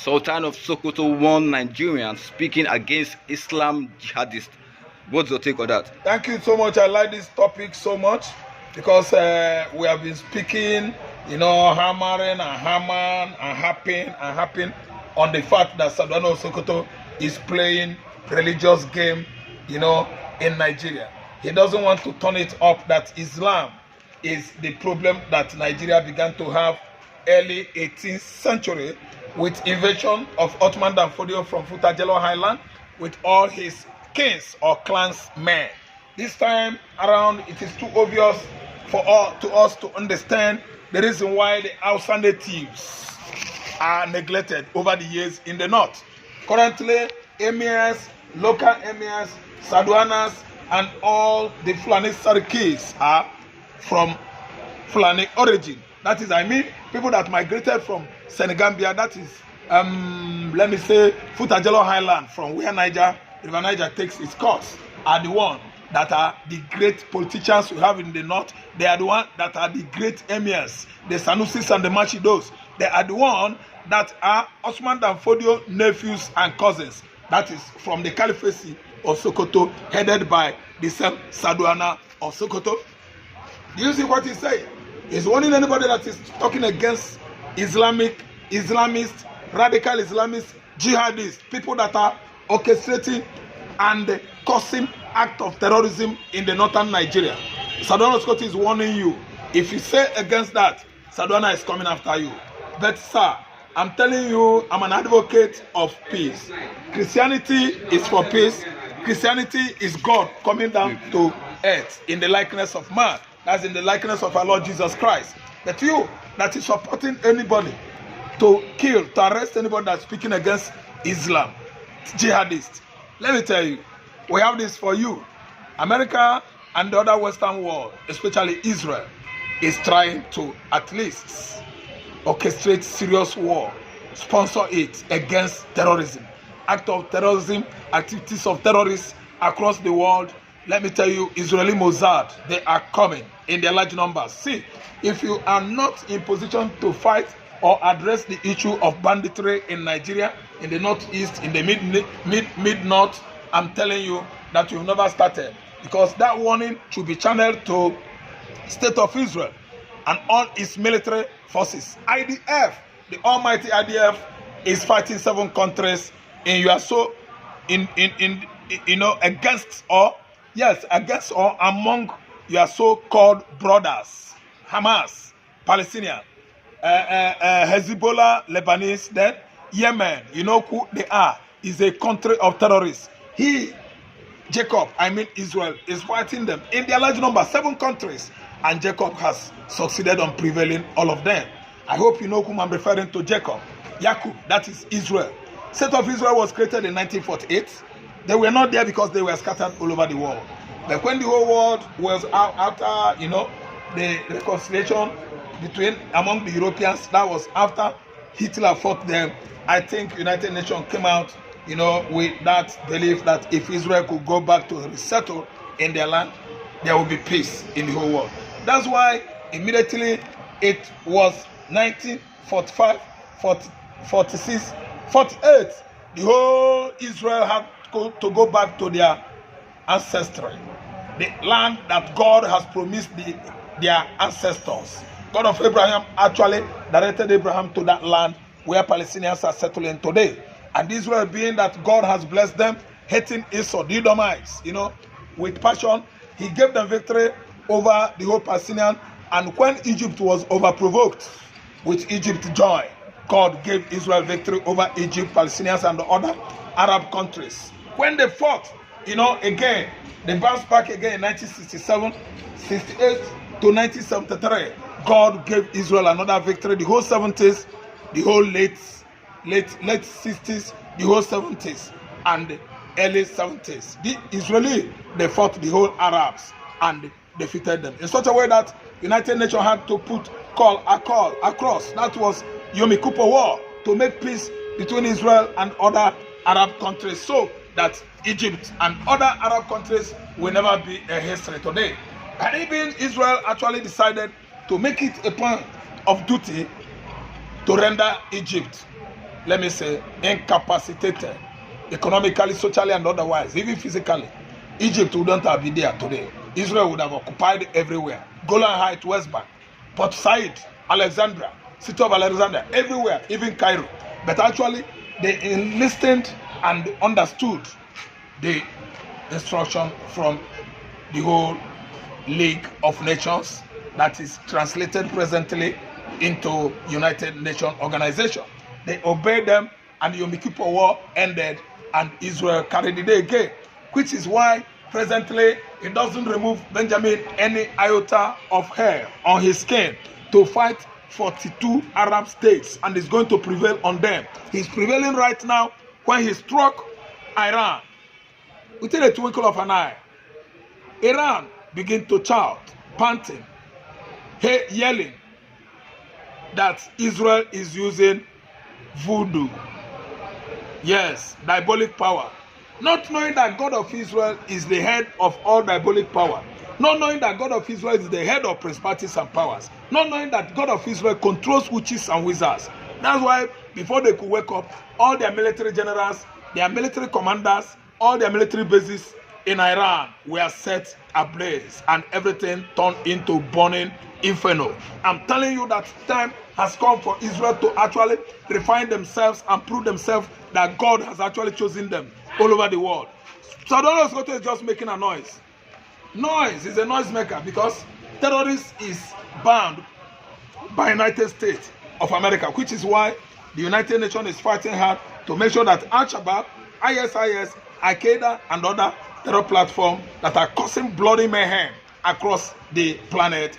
Sultan of Sokoto warned Nigerians speaking against Islam jihadists. What's your take on that? Thank you so much. I like this topic so much because we have been speaking, hammering and harping on the fact that Sultan of Sokoto is playing religious game, in Nigeria. He doesn't want to turn it up that Islam is the problem that Nigeria began to have early 18th century with invasion of Ottoman Danfodio from Futajelo Highland with all his kings or clansmen. This time around, it is too obvious to us to understand the reason why the Hausa natives are neglected over the years in the north. Currently, emirs, local emirs, Saduanas, and all the Fulani Sarkis are from Fulani origin. That is, people that migrated from Senegambia, that is, let me say, Futajelo Highland, from where River Niger takes its course, are the one that are the great politicians we have in the north. They are the one that are the great emirs, the Sanusis and the Machidos. They are the one that are Osman Danfodio nephews and cousins. That is from the Caliphate of Sokoto, headed by the same Saduana of Sokoto. Do you see what he's saying? He's warning anybody that is talking against Islamist, radical Islamist, jihadists, people that are orchestrating and causing act of terrorism in the northern Nigeria. Saduana Sokoto is warning you. If you say against that, Saduana is coming after you. But sir, I'm telling you, I'm an advocate of peace. Christianity is for peace. Christianity is God coming down to earth in the likeness of man. That's in the likeness of our Lord Jesus Christ. But you that is supporting anybody to kill, to arrest anybody that's speaking against Islam, jihadists, let me tell you, we have this for you. America and the other Western world, especially Israel, is trying to at least orchestrate serious war, sponsor it against terrorism, act of terrorism, activities of terrorists across the world. Let me tell you, Israeli Mossad, they are coming in their large numbers. See, if you are not in position to fight or address the issue of banditry in Nigeria, in the northeast, in the mid-north, I'm telling you that you've never started. Because that warning should be channeled to State of Israel and all its military forces. IDF, the almighty IDF, is fighting 7 countries in against or among your so-called brothers, Hamas, Palestinian, Hezbollah, Lebanese, then Yemen. You know who they are? Is a country of terrorists. Israel, is fighting them in their large number, 7 countries, and Jacob has succeeded on prevailing all of them. I hope you know whom I'm referring to, Jacob. Yakub, that is Israel. State of Israel was created in 1948. They were not there because they were scattered all over the world. But when the whole world was after, the reconciliation among the Europeans, that was after Hitler fought them. I think United Nations came out, with that belief that if Israel could go back to resettle in their land, there will be peace in the whole world. That's why immediately it was 1945, 46, 48. The whole Israel had to go back to their ancestry, the land that God has promised their ancestors. God of Abraham actually directed Abraham to that land where Palestinians are settling today. And Israel, being that God has blessed them, hating Esau, the Edomites, with passion, he gave them victory over the whole Palestinian. And when Egypt was overprovoked, with Egypt joy, God gave Israel victory over Egypt, Palestinians, and the other Arab countries. When they fought, again, they bounced back again in 1967, 68 to 1973. God gave Israel another victory. The whole 70s, the whole late 60s, the whole 70s, and the early 70s. The Israeli, they fought the whole Arabs and defeated them in such a way that United Nations had to put a call across. That was Yom Kippur War, to make peace between Israel and other Arab countries, so that Egypt and other Arab countries will never be a history today. And even Israel actually decided to make it a point of duty to render Egypt let me say, incapacitated, economically, socially, and otherwise, even physically, Egypt wouldn't have been there today. Israel would have occupied everywhere. Golan Heights, West Bank, Port Said, Alexandria, City of Alexandria, everywhere, even Cairo. But actually, they listened and understood the instruction from the whole League of Nations that is translated presently into United Nations Organization. They obeyed them, and the Yom Kippur War ended, and Israel carried the day again, which is why presently it doesn't remove Benjamin any iota of hair on his skin to fight 42 Arab states, and is going to prevail on them. He's prevailing right now when he struck Iran within a twinkle of an eye. Iran began to shout, panting, yelling that Israel is using voodoo. Yes, diabolic power. Not knowing that God of Israel is the head of all diabolic power. Not knowing that God of Israel is the head of principalities and powers. Not knowing that God of Israel controls witches and wizards. That's why before they could wake up, all their military generals, their military commanders, all their military bases in Iran were set ablaze, and everything turned into burning inferno. I'm telling you that time has come for Israel to actually refine themselves and prove themselves that God has actually chosen them all over the world. Saddam Hussein is just making a noise. Noise is a noisemaker because terrorist is banned by United States of America, which is why the United Nations is fighting hard to make sure that Al-Shabaab, ISIS, Al-Qaeda, and other terror platforms that are causing bloody mayhem across the planet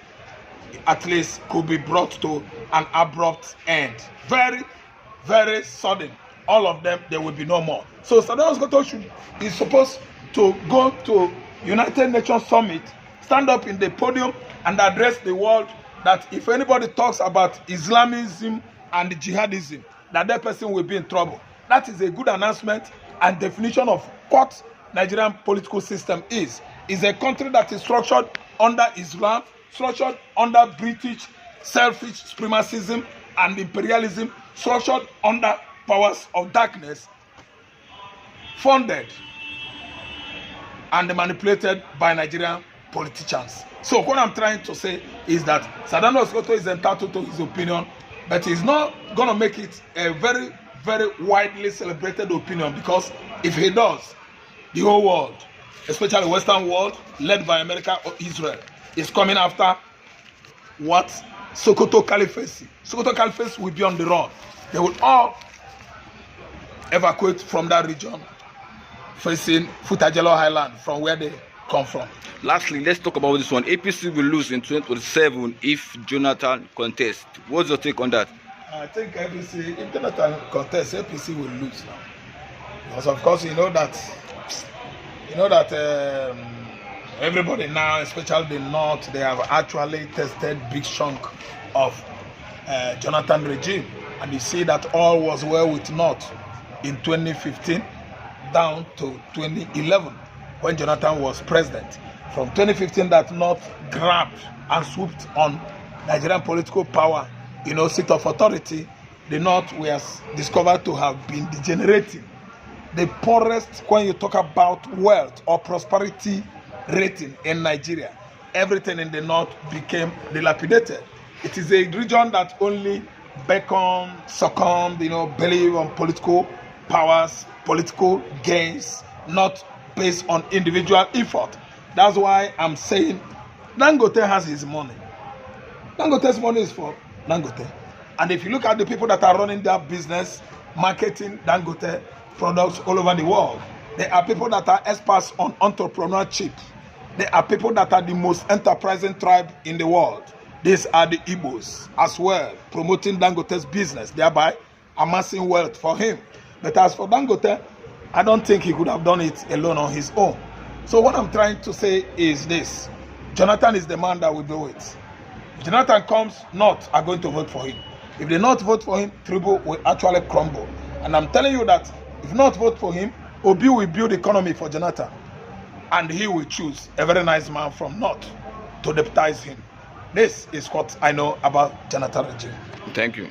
at least could be brought to an abrupt end. Very, very sudden. All of them, there will be no more. So Saddam Hussein is supposed to go to United Nations Summit, stand up in the podium and address the world that if anybody talks about Islamism and jihadism, that person will be in trouble. That is a good announcement and definition of what Nigerian political system is. It's a country that is structured under Islam, structured under British selfish supremacism and imperialism, structured under powers of darkness, funded and manipulated by Nigerian politicians. So what I'm trying to say is that Saddam Hussein is entitled to his opinion, but he's not going to make it a very, very widely celebrated opinion, because if he does, the whole world, especially the Western world, led by America or Israel, is coming after what? Sokoto Caliphate. Sokoto Caliphate will be on the run. They will all evacuate from that region facing Futajelo Highland, from where they come from. Lastly, let's talk about this one. APC will lose in 2027 if Jonathan contests. What's your take on that? I think APC, if Jonathan contests, APC will lose now. Because of course you know that everybody now, especially the North, they have actually tested big chunk of Jonathan regime, and you see that all was well with North in 2015 down to 2011 when Jonathan was president. From 2015, that North grabbed and swooped on Nigerian political power, seat of authority. The North was discovered to have been degenerating. The poorest, when you talk about wealth or prosperity rating in Nigeria, everything in the North became dilapidated. It is a region that only succumbed, believe on political powers, political gains, not based on individual effort. That's why I'm saying Dangote has his money. Dangote's money is for Dangote. And if you look at the people that are running their business, marketing Dangote products all over the world, they are people that are experts on entrepreneurship. They are people that are the most enterprising tribe in the world. These are the Igbos as well, promoting Dangote's business, thereby amassing wealth for him. But as for Dangote, I don't think he could have done it alone on his own. So what I'm trying to say is this: Jonathan is the man that will do it. If Jonathan comes, North are going to vote for him. If they not vote for him, Tribu will actually crumble. And I'm telling you that if not vote for him, Obi will build economy for Jonathan. And he will choose a very nice man from North to deputize him. This is what I know about Jonathan regime. Thank you.